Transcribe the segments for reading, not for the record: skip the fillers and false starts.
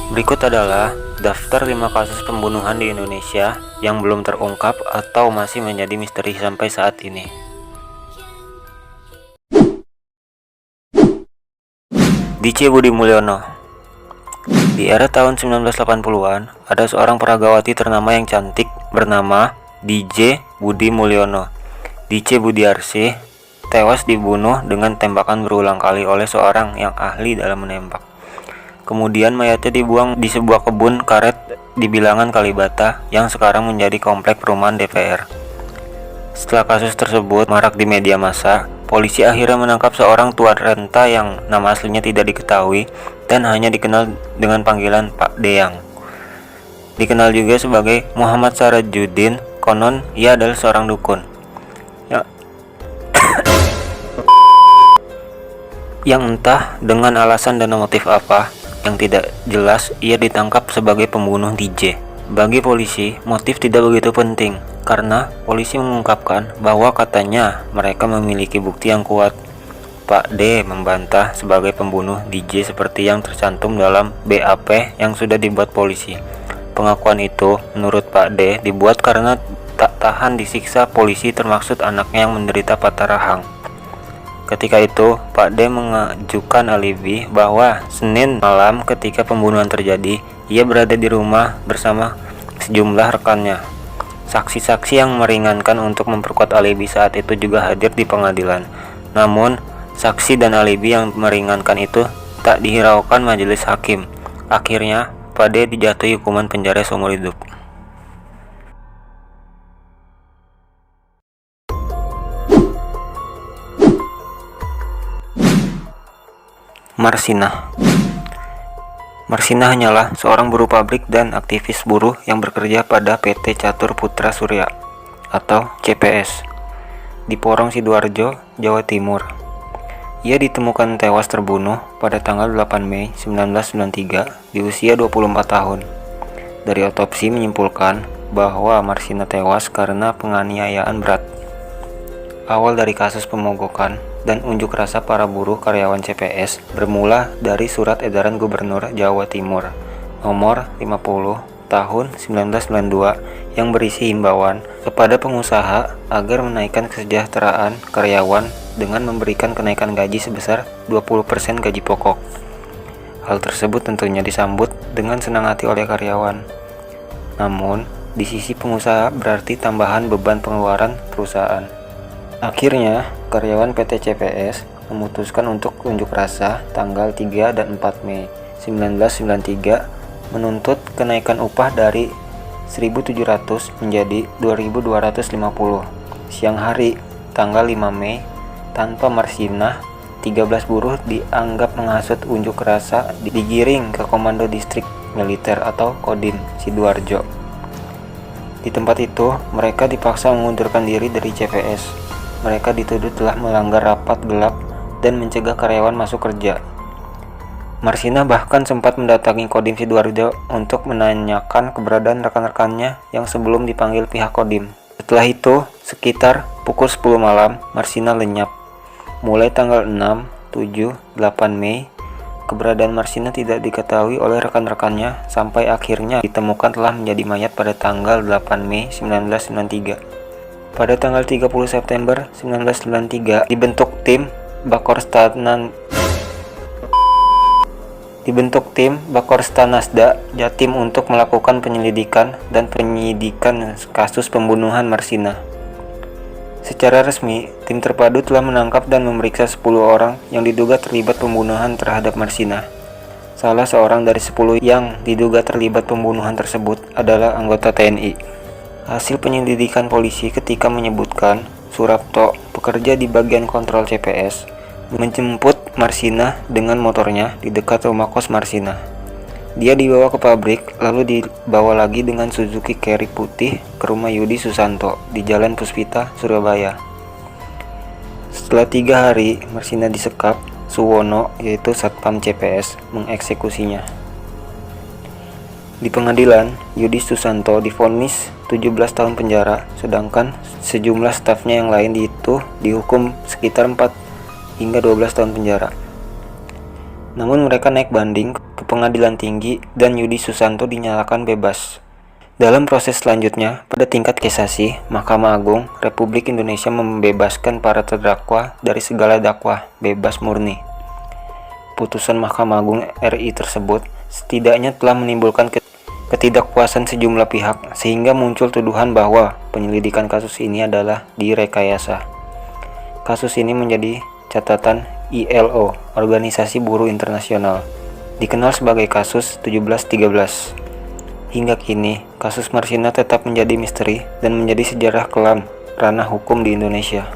Berikut adalah daftar 5 kasus pembunuhan di Indonesia yang belum terungkap atau masih menjadi misteri sampai saat ini. DJ Budi Mulyono. Di era tahun 1980-an, ada seorang peragawati ternama yang cantik bernama DJ Budi Mulyono. DJ Budiarsih tewas dibunuh dengan tembakan berulang kali oleh seorang yang ahli dalam menembak. Kemudian mayatnya dibuang di sebuah kebun karet di bilangan Kalibata yang sekarang menjadi komplek perumahan DPR. Setelah kasus tersebut marak di media massa, polisi akhirnya menangkap seorang tuan renta yang nama aslinya tidak diketahui dan hanya dikenal dengan panggilan Pak Deyang. Dikenal juga sebagai Muhammad Sarajuddin, konon ia adalah seorang dukun. Yang entah dengan alasan dan motif apa yang tidak jelas, ia ditangkap sebagai pembunuh DJ. Bagi polisi, motif tidak begitu penting karena polisi mengungkapkan bahwa katanya mereka memiliki bukti yang kuat. Pak D membantah sebagai pembunuh DJ seperti yang tercantum dalam BAP yang sudah dibuat polisi. Pengakuan itu menurut Pak D dibuat karena tak tahan disiksa polisi, termaksud anaknya yang menderita patah rahang. Ketika itu, Pak D mengajukan alibi bahwa Senin malam ketika pembunuhan terjadi, ia berada di rumah bersama sejumlah rekannya. Saksi-saksi yang meringankan untuk memperkuat alibi saat itu juga hadir di pengadilan. Namun, saksi dan alibi yang meringankan itu tak dihiraukan majelis hakim. Akhirnya, Pak D dijatuhi hukuman penjara seumur hidup. Marsinah. Marsinah hanyalah seorang buruh pabrik dan aktivis buruh yang bekerja pada PT Catur Putra Surya atau CPS di Porong Sidoarjo, Jawa Timur. Ia ditemukan tewas terbunuh pada tanggal 8 Mei 1993 di usia 24 tahun. Dari otopsi menyimpulkan bahwa Marsinah tewas karena penganiayaan berat. Awal dari kasus pemogokan dan unjuk rasa para buruh karyawan CPS bermula dari surat edaran Gubernur Jawa Timur nomor 50 tahun 1992 yang berisi himbauan kepada pengusaha agar menaikkan kesejahteraan karyawan dengan memberikan kenaikan gaji sebesar 20% gaji pokok. Hal tersebut tentunya disambut dengan senang hati oleh karyawan. Namun, di sisi pengusaha berarti tambahan beban pengeluaran perusahaan. Akhirnya, karyawan PT CPS memutuskan untuk unjuk rasa tanggal 3 dan 4 Mei 1993 menuntut kenaikan upah dari 1.700 menjadi 2.250. Siang hari, tanggal 5 Mei, tanpa Marsinah, 13 buruh dianggap menghasut unjuk rasa digiring ke Komando Distrik Militer atau Kodim Sidoarjo. Di tempat itu, mereka dipaksa mengundurkan diri dari CPS. Mereka dituduh telah melanggar rapat gelap dan mencegah karyawan masuk kerja. Marsinah bahkan sempat mendatangi Kodim Sidoarjo untuk menanyakan keberadaan rekan-rekannya yang sebelum dipanggil pihak Kodim. Setelah itu, sekitar pukul 10 malam, Marsinah lenyap. Mulai tanggal 6, 7, 8 Mei, keberadaan Marsinah tidak diketahui oleh rekan-rekannya sampai akhirnya ditemukan telah menjadi mayat pada tanggal 8 Mei 1993. Pada tanggal 30 September 1993 dibentuk tim Bakorstanasda Jatim untuk melakukan penyelidikan dan penyidikan kasus pembunuhan Marsinah. Secara resmi, tim terpadu telah menangkap dan memeriksa 10 orang yang diduga terlibat pembunuhan terhadap Marsinah. Salah seorang dari 10 yang diduga terlibat pembunuhan tersebut adalah anggota TNI. Hasil penyelidikan polisi ketika menyebutkan Surapto, pekerja di bagian kontrol CPS, menjemput Marsinah dengan motornya di dekat rumah kos Marsinah. Dia dibawa ke pabrik, lalu dibawa lagi dengan Suzuki Carry putih ke rumah Yudi Susanto di Jalan Puspita, Surabaya. Setelah 3 hari, Marsinah disekap, Suwono, yaitu Satpam CPS, mengeksekusinya. Di pengadilan, Yudi Susanto divonis 17 tahun penjara, sedangkan sejumlah stafnya yang lain itu dihukum sekitar 4 hingga 12 tahun penjara. Namun mereka naik banding ke Pengadilan Tinggi dan Yudi Susanto dinyatakan bebas. Dalam proses selanjutnya, pada tingkat kasasi, Mahkamah Agung Republik Indonesia membebaskan para terdakwa dari segala dakwah, bebas murni. Putusan Mahkamah Agung RI tersebut setidaknya telah menimbulkan ketidakpuasan sejumlah pihak, sehingga muncul tuduhan bahwa penyelidikan kasus ini adalah direkayasa. Kasus ini menjadi catatan ILO, Organisasi Buruh Internasional, dikenal sebagai kasus 1713. Hingga kini, kasus Marsinah tetap menjadi misteri dan menjadi sejarah kelam ranah hukum di Indonesia.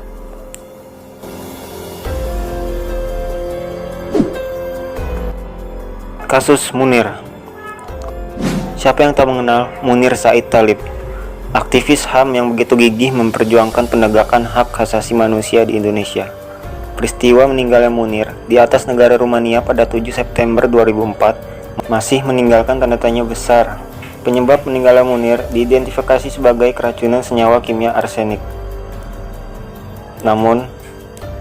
Kasus Munir. Siapa yang tak mengenal Munir Said Thalib, aktivis HAM yang begitu gigih memperjuangkan penegakan hak asasi manusia di Indonesia. Peristiwa meninggalnya Munir di atas negara Rumania pada 7 September 2004 masih meninggalkan tanda tanya besar. Penyebab meninggalnya Munir diidentifikasi sebagai keracunan senyawa kimia arsenik. Namun,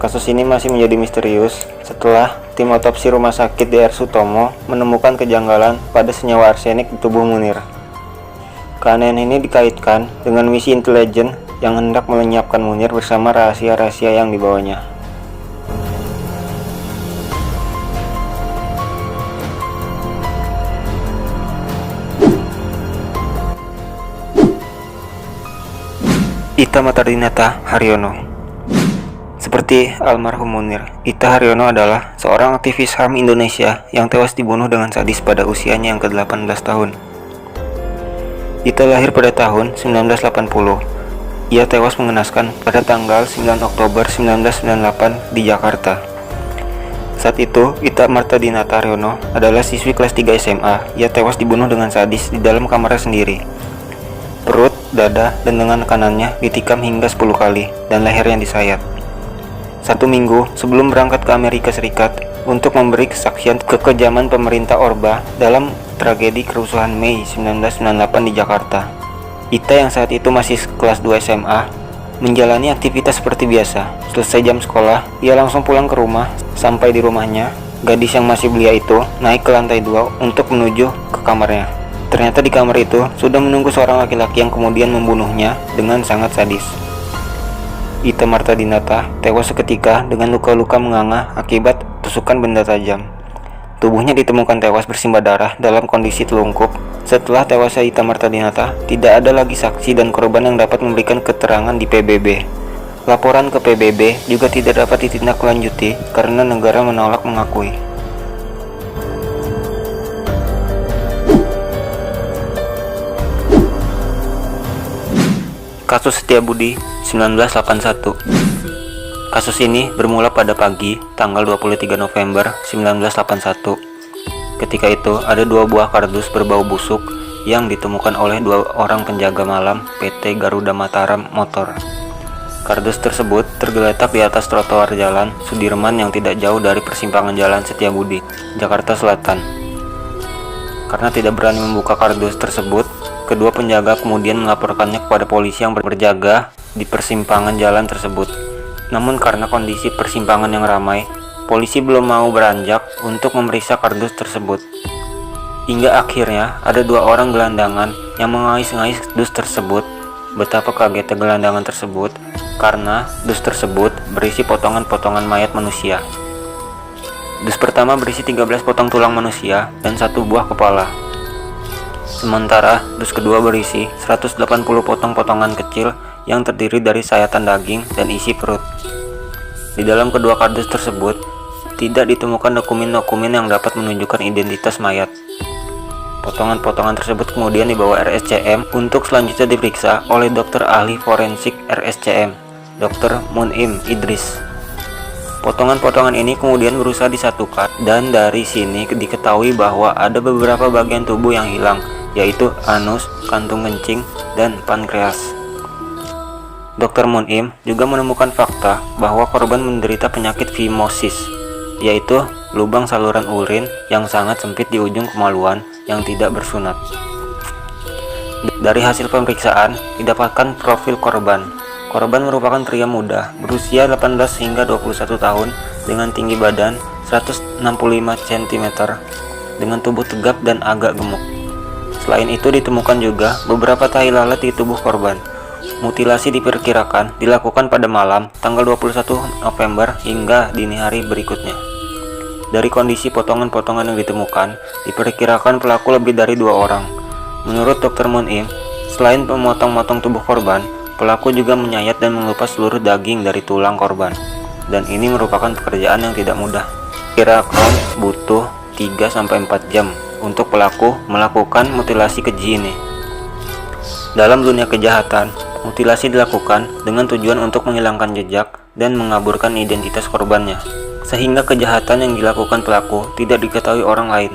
kasus ini masih menjadi misterius setelah tim otopsi Rumah Sakit DR Sutomo menemukan kejanggalan pada senyawa arsenik di tubuh Munir. Keanehan ini dikaitkan dengan misi intelijen yang hendak melenyapkan Munir bersama rahasia-rahasia yang dibawanya. Ita Martadinata Haryono. Seperti almarhum Munir, Ita Haryono adalah seorang aktivis HAM Indonesia yang tewas dibunuh dengan sadis pada usianya yang ke-18 tahun. Ita lahir pada tahun 1980. Ia tewas mengenaskan pada tanggal 9 Oktober 1998 di Jakarta. Saat itu, Ita Martadinata Haryono adalah siswi kelas 3 SMA. Ia tewas dibunuh dengan sadis di dalam kamarnya sendiri. Perut, dada, dan lengan kanannya ditikam hingga 10 kali dan lehernya disayat. 1 minggu sebelum berangkat ke Amerika Serikat untuk memberi kesaksian kekejaman pemerintah Orba dalam tragedi kerusuhan Mei 1998 di Jakarta. Ita yang saat itu masih kelas 2 SMA menjalani aktivitas seperti biasa. Selesai jam sekolah, ia langsung pulang ke rumah. Sampai di rumahnya, gadis yang masih belia itu naik ke lantai 2 untuk menuju ke kamarnya. Ternyata di kamar itu sudah menunggu seorang laki-laki yang kemudian membunuhnya dengan sangat sadis. Ita Martadinata tewas seketika dengan luka-luka menganga akibat tusukan benda tajam. Tubuhnya ditemukan tewas bersimbah darah dalam kondisi telungkup. Setelah tewasnya Ita Martadinata, tidak ada lagi saksi dan korban yang dapat memberikan keterangan di PBB. Laporan ke PBB juga tidak dapat ditindaklanjuti karena negara menolak mengakui. Kasus Setiabudi 1981. Kasus ini bermula pada pagi tanggal 23 November 1981. Ketika itu ada 2 buah kardus berbau busuk yang ditemukan oleh 2 orang penjaga malam PT Garuda Mataram Motor. Kardus tersebut tergeletak di atas trotoar jalan Sudirman yang tidak jauh dari persimpangan Jalan Setiabudi, Jakarta Selatan. Karena tidak berani membuka kardus tersebut, kedua penjaga kemudian melaporkannya kepada polisi yang berjaga di persimpangan jalan tersebut. Namun karena kondisi persimpangan yang ramai, polisi belum mau beranjak untuk memeriksa kardus tersebut. Hingga akhirnya ada 2 orang gelandangan yang mengais-ngais dus tersebut. Betapa kagetnya gelandangan tersebut karena dus tersebut berisi potongan-potongan mayat manusia. Dus pertama berisi 13 potong tulang manusia dan 1 buah kepala. Sementara dus kedua berisi 180 potong-potongan kecil yang terdiri dari sayatan daging dan isi perut. Di dalam kedua kardus tersebut tidak ditemukan dokumen-dokumen yang dapat menunjukkan identitas mayat. Potongan-potongan tersebut kemudian dibawa RSCM untuk selanjutnya diperiksa oleh dokter ahli forensik RSCM, Dr. Munim Idris. Potongan-potongan ini kemudian berusaha disatukan dan dari sini diketahui bahwa ada beberapa bagian tubuh yang hilang, yaitu anus, kantung kencing, dan pankreas. Dr. Munim juga menemukan fakta bahwa korban menderita penyakit fimosis, yaitu lubang saluran urin yang sangat sempit di ujung kemaluan yang tidak bersunat. Dari hasil pemeriksaan didapatkan profil korban. Korban merupakan pria muda berusia 18 hingga 21 tahun dengan tinggi badan 165 cm dengan tubuh tegap dan agak gemuk. Selain itu ditemukan juga beberapa tai lalat di tubuh korban. Mutilasi diperkirakan dilakukan pada malam tanggal 21 November hingga dini hari berikutnya. Dari kondisi potongan-potongan yang ditemukan, diperkirakan pelaku lebih dari 2 orang. Menurut Dr. Mun'im, selain memotong-motong tubuh korban, pelaku juga menyayat dan mengelupas seluruh daging dari tulang korban. Dan ini merupakan pekerjaan yang tidak mudah. Kira-kira butuh 3-4 jam untuk pelaku melakukan mutilasi keji ini. Dalam dunia kejahatan, mutilasi dilakukan dengan tujuan untuk menghilangkan jejak dan mengaburkan identitas korbannya, sehingga kejahatan yang dilakukan pelaku tidak diketahui orang lain.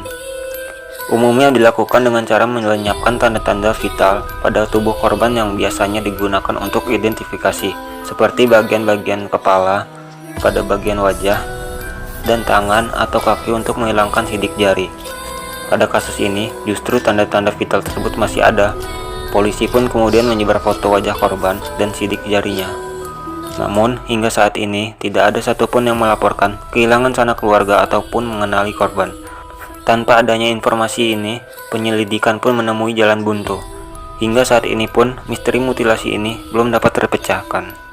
Umumnya dilakukan dengan cara melenyapkan tanda-tanda vital pada tubuh korban yang biasanya digunakan untuk identifikasi, seperti bagian-bagian kepala, pada bagian wajah, dan tangan atau kaki untuk menghilangkan sidik jari. Pada kasus ini, justru tanda-tanda vital tersebut masih ada. Polisi pun kemudian menyebar foto wajah korban dan sidik jarinya. Namun, hingga saat ini tidak ada satupun yang melaporkan kehilangan sanak keluarga ataupun mengenali korban. Tanpa adanya informasi ini, penyelidikan pun menemui jalan buntu. Hingga saat ini pun, misteri mutilasi ini belum dapat terpecahkan.